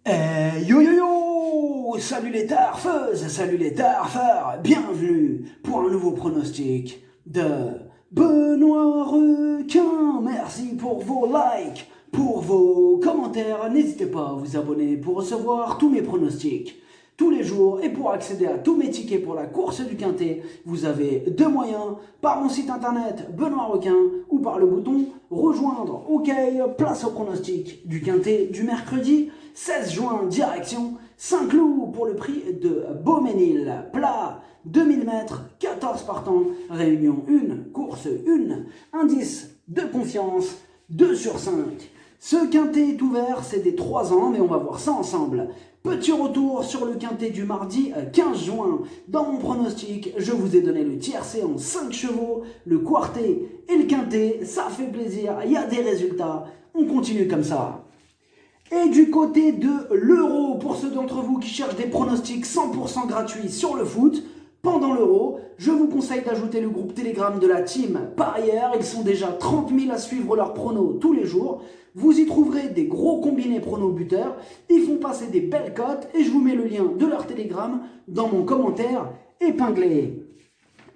Yo yo yo! Salut les tarfeuses, salut les tarfeurs, bienvenue pour un nouveau pronostic de Benoît Requin. Merci pour vos likes, pour vos commentaires. N'hésitez pas à vous abonner pour recevoir tous mes pronostics tous les jours et pour accéder à tous mes tickets pour la course du Quintet, vous avez deux moyens, par mon site internet Benoît Requin ou par le bouton rejoindre. Ok, place au pronostic du Quintet du mercredi 16 juin, direction Saint-Cloud pour le prix de Beauménil. Plat 2000 mètres, 14 partants, réunion 1, course 1, indice de confiance 2 sur 5. Ce Quintet est ouvert, c'est des 3 ans, mais on va voir ça ensemble. Petit retour sur le Quintet du mardi 15 juin. Dans mon pronostic, je vous ai donné le tiercé en 5 chevaux, le quartet et le Quintet. Ça fait plaisir, il y a des résultats. On continue comme ça. Et du côté de l'Euro, pour ceux d'entre vous qui cherchent des pronostics 100% gratuits sur le foot, pendant l'Euro, je vous conseille d'ajouter le groupe Telegram de la team Parieur. Ils sont déjà 30 000 à suivre leurs pronos tous les jours. Vous y trouverez des gros combinés pronos buteurs. Ils font passer des belles cotes et je vous mets le lien de leur Telegram dans mon commentaire épinglé.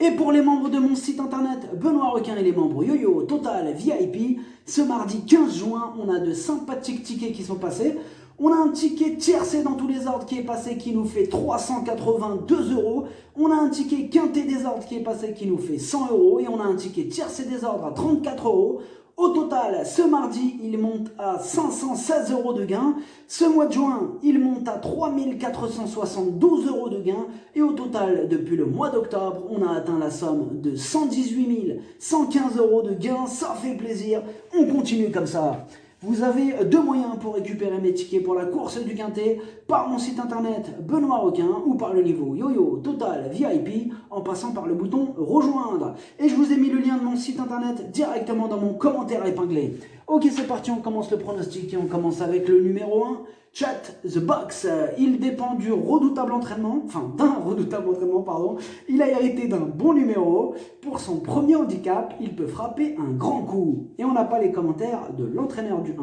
Et pour les membres de mon site internet Benoît Requin et les membres YoYo Total VIP, ce mardi 15 juin, on a de sympathiques tickets qui sont passés. On a un ticket tiercé dans tous les ordres qui est passé qui nous fait 382 euros. On a un ticket quintet des ordres qui est passé qui nous fait 100 euros. Et on a un ticket tiercé des ordres à 34 euros. Au total, ce mardi, il monte à 516 euros de gain. Ce mois de juin, il monte à 3472 euros de gain. Et au total, depuis le mois d'octobre, on a atteint la somme de 118 115 euros de gain. Ça fait plaisir. On continue comme ça. Vous avez deux moyens pour récupérer mes tickets pour la course du Quintet, par mon site internet Benoît Requin ou par le niveau YoYo Total VIP en passant par le bouton rejoindre. Et je vous ai mis le lien de mon site internet directement dans mon commentaire épinglé. Ok, c'est parti, on commence le pronostic et on commence avec le numéro 1. Chat the Box, il dépend du redoutable entraînement, d'un redoutable entraînement, pardon. Il a hérité d'un bon numéro. Pour son premier handicap, il peut frapper un grand coup. Et on n'a pas les commentaires de l'entraîneur du 1.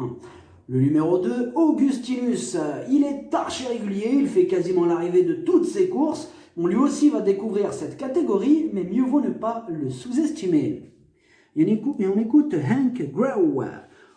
Le numéro 2, Augustinus, il est archi régulier, il fait quasiment l'arrivée de toutes ses courses. On lui aussi va découvrir cette catégorie, mais mieux vaut ne pas le sous-estimer. Et on écoute Hank Grow.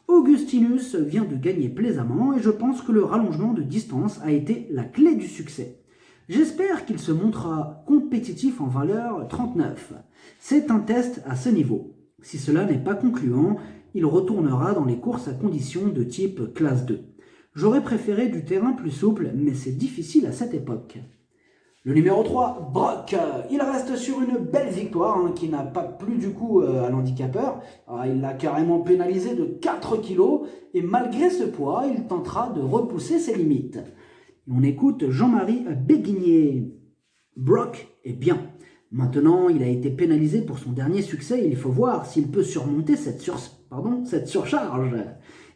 Augustinus vient de gagner plaisamment et je pense que le rallongement de distance a été la clé du succès. J'espère qu'il se montrera compétitif en valeur 39. C'est un test à ce niveau. Si cela n'est pas concluant, il retournera dans les courses à conditions de type classe 2. J'aurais préféré du terrain plus souple, mais c'est difficile à cette époque. Le numéro 3, Brock, il reste sur une belle victoire qui n'a pas plu du coup à l'handicapeur. Il l'a carrément pénalisé de 4 kilos et malgré ce poids, il tentera de repousser ses limites. On écoute Jean-Marie Béguinier. Brock est bien. Maintenant, il a été pénalisé pour son dernier succès et il faut voir s'il peut surmonter cette surcharge.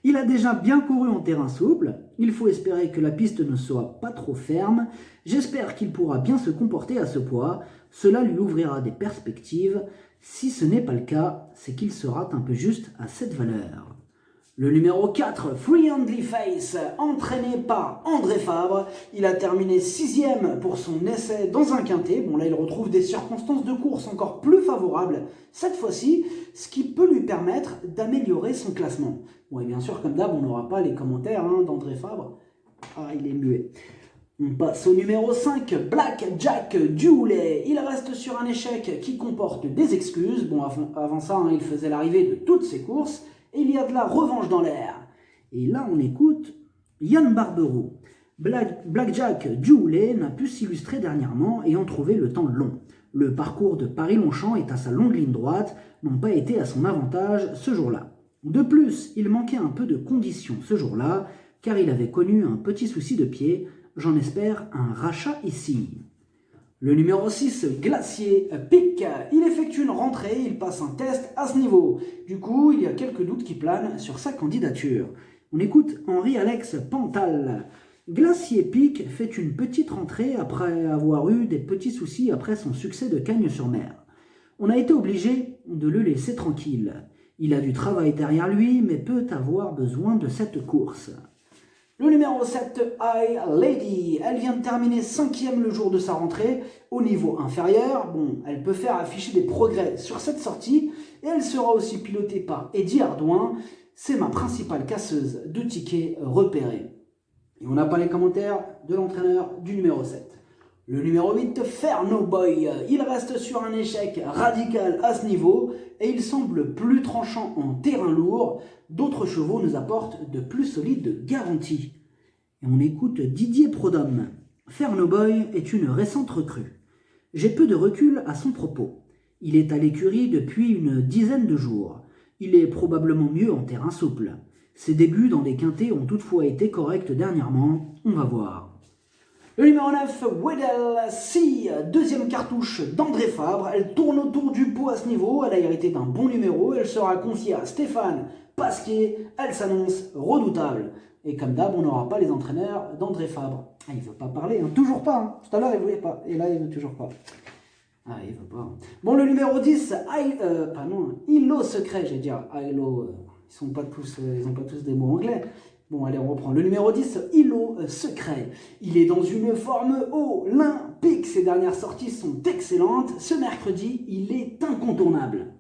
Il a déjà bien couru en terrain souple, il faut espérer que la piste ne soit pas trop ferme, j'espère qu'il pourra bien se comporter à ce poids, cela lui ouvrira des perspectives, si ce n'est pas le cas, c'est qu'il sera un peu juste à cette valeur. Le numéro 4, Friendly Face, entraîné par André Fabre, il a terminé 6e pour son essai dans un quintet. Bon là il retrouve des circonstances de course encore plus favorables cette fois-ci, ce qui peut lui permettre d'améliorer son classement. Bon et bien sûr comme d'hab on n'aura pas les commentaires d'André Fabre. Ah il est muet. On passe au numéro 5, Black Jack Duley. Il reste sur un échec qui comporte des excuses. Bon avant ça il faisait l'arrivée de toutes ses courses. Et il y a de la revanche dans l'air. Et là, on écoute Yann Barberou. Blackjack Duley n'a pu s'illustrer dernièrement ayant trouvé le temps long. Le parcours de Paris-Longchamp et à sa longue ligne droite n'ont pas été à son avantage ce jour-là. De plus, il manquait un peu de condition ce jour-là, car il avait connu un petit souci de pied. J'en espère un rachat ici. Le numéro 6, Glacier Pic, il effectue une rentrée, il passe un test à ce niveau. Du coup, il y a quelques doutes qui planent sur sa candidature. On écoute Henri-Alex Pantal. Glacier Pic fait une petite rentrée après avoir eu des petits soucis après son succès de Cagnes-sur-Mer. On a été obligé de le laisser tranquille. Il a du travail derrière lui, mais peut avoir besoin de cette course. Le numéro 7, I Lady, elle vient de terminer 5e le jour de sa rentrée au niveau inférieur. Bon, elle peut faire afficher des progrès sur cette sortie et elle sera aussi pilotée par Eddie Ardouin. C'est ma principale casseuse de tickets repérée. Et on n'a pas les commentaires de l'entraîneur du numéro 7. Le numéro 8, Ferno Boy, il reste sur un échec radical à ce niveau et il semble plus tranchant en terrain lourd. D'autres chevaux nous apportent de plus solides garanties. Et on écoute Didier Prodhomme. Ferno Boy est une récente recrue. J'ai peu de recul à son propos. Il est à l'écurie depuis une dizaine de jours. Il est probablement mieux en terrain souple. Ses débuts dans les quintés ont toutefois été corrects dernièrement. On va voir. Le numéro 9, Weddell C, deuxième cartouche d'André Fabre. Elle tourne autour du pot à ce niveau. Elle a hérité d'un bon numéro. Elle sera confiée à Stéphane Pasquier. Elle s'annonce redoutable. Et comme d'hab, on n'aura pas les entraîneurs d'André Fabre. Ah, il veut pas parler, hein. Toujours pas. Hein. Tout à l'heure, il voulait pas. Et là, il veut toujours pas. Ah, il veut pas. Bon, le numéro 10, Ilo Secret, j'ai dire. Ilo, ils n'ont pas tous des mots anglais. Bon, allez, on reprend. Le numéro 10, Ilo Secret. Il est dans une forme olympique. Ses dernières sorties sont excellentes. Ce mercredi, il est incontournable.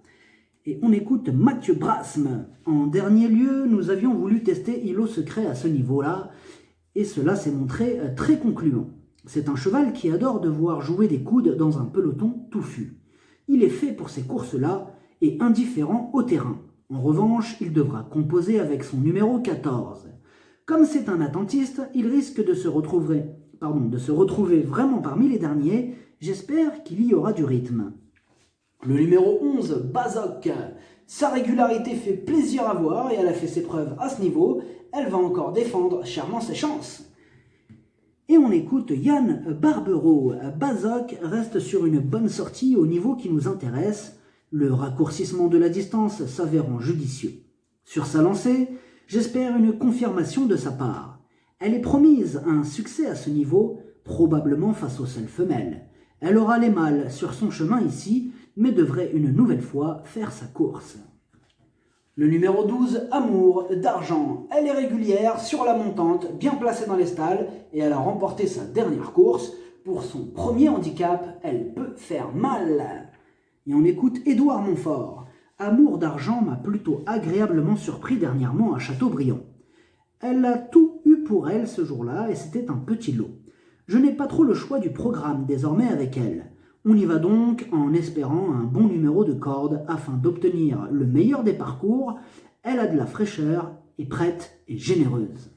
Et on écoute Mathieu Brasme. En dernier lieu, nous avions voulu tester Ilo Secret à ce niveau-là. Et cela s'est montré très concluant. C'est un cheval qui adore devoir jouer des coudes dans un peloton touffu. Il est fait pour ces courses-là et indifférent au terrain. En revanche, il devra composer avec son numéro 14. Comme c'est un attentiste, il risque de se retrouver vraiment parmi les derniers. J'espère qu'il y aura du rythme. Le numéro 11, Bazoc. Sa régularité fait plaisir à voir et elle a fait ses preuves à ce niveau. Elle va encore défendre chèrement ses chances. Et on écoute Yann Barbereau. Bazoc reste sur une bonne sortie au niveau qui nous intéresse, le raccourcissement de la distance s'avérant judicieux. Sur sa lancée, j'espère une confirmation de sa part. Elle est promise un succès à ce niveau, probablement face aux seules femelles. Elle aura les mâles sur son chemin ici, mais devrait une nouvelle fois faire sa course. Le numéro 12, Amour d'Argent. Elle est régulière, sur la montante, bien placée dans les stalles, et elle a remporté sa dernière course. Pour son premier handicap, elle peut faire mal. Et on écoute Édouard Montfort. Amour d'Argent m'a plutôt agréablement surpris dernièrement à Châteaubriand. Elle a tout eu pour elle ce jour-là, et c'était un petit lot. Je n'ai pas trop le choix du programme désormais avec elle. On y va donc en espérant un bon numéro de corde afin d'obtenir le meilleur des parcours. Elle a de la fraîcheur, est prête et généreuse.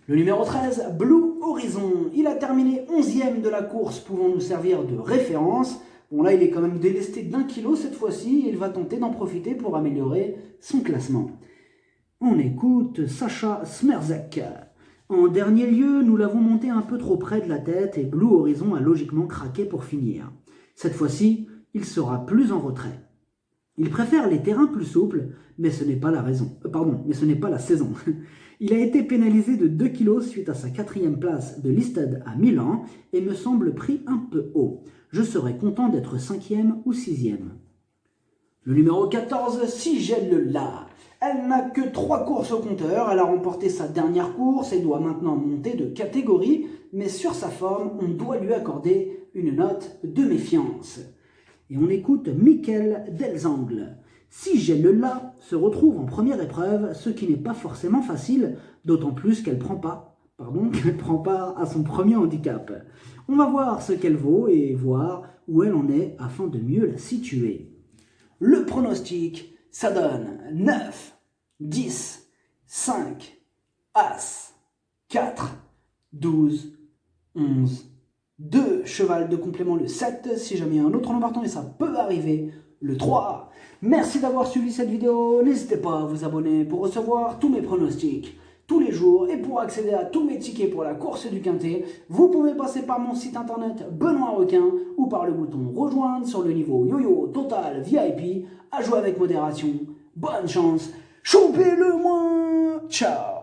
Le numéro 13, Blue Horizon. Il a terminé 11e de la course, pouvant nous servir de référence. Bon là, il est quand même délesté d'1 kilo cette fois-ci et il va tenter d'en profiter pour améliorer son classement. On écoute Sacha Smerzek. En dernier lieu, nous l'avons monté un peu trop près de la tête et Blue Horizon a logiquement craqué pour finir. Cette fois-ci, il sera plus en retrait. Il préfère les terrains plus souples, mais ce n'est pas la saison. Il a été pénalisé de 2 kg suite à sa 4e place de Listed à Milan et me semble pris un peu haut. Je serais content d'être 5e ou 6e. Le numéro 14, Sigel-là. Elle n'a que 3 courses au compteur, elle a remporté sa dernière course et doit maintenant monter de catégorie, mais sur sa forme, on doit lui accorder une note de méfiance. Et on écoute Mickaël Delzangle. Sigel-là se retrouve en première épreuve, ce qui n'est pas forcément facile, d'autant plus qu'elle prend pas à son premier handicap. On va voir ce qu'elle vaut et voir où elle en est afin de mieux la situer. Le pronostic, ça donne 9, 10, 5, As, 4, 12, 11, 2, cheval de complément le 7, si jamais il y a un autre nom partant et ça peut arriver, le 3. Merci d'avoir suivi cette vidéo, n'hésitez pas à vous abonner pour recevoir tous mes pronostics tous les jours et pour accéder à tous mes tickets pour la course du Quintet, vous pouvez passer par mon site internet Benoît Requin ou par le bouton rejoindre sur le niveau YoYo Total VIP, à jouer avec modération. Bonne chance, choupez-le moins, ciao.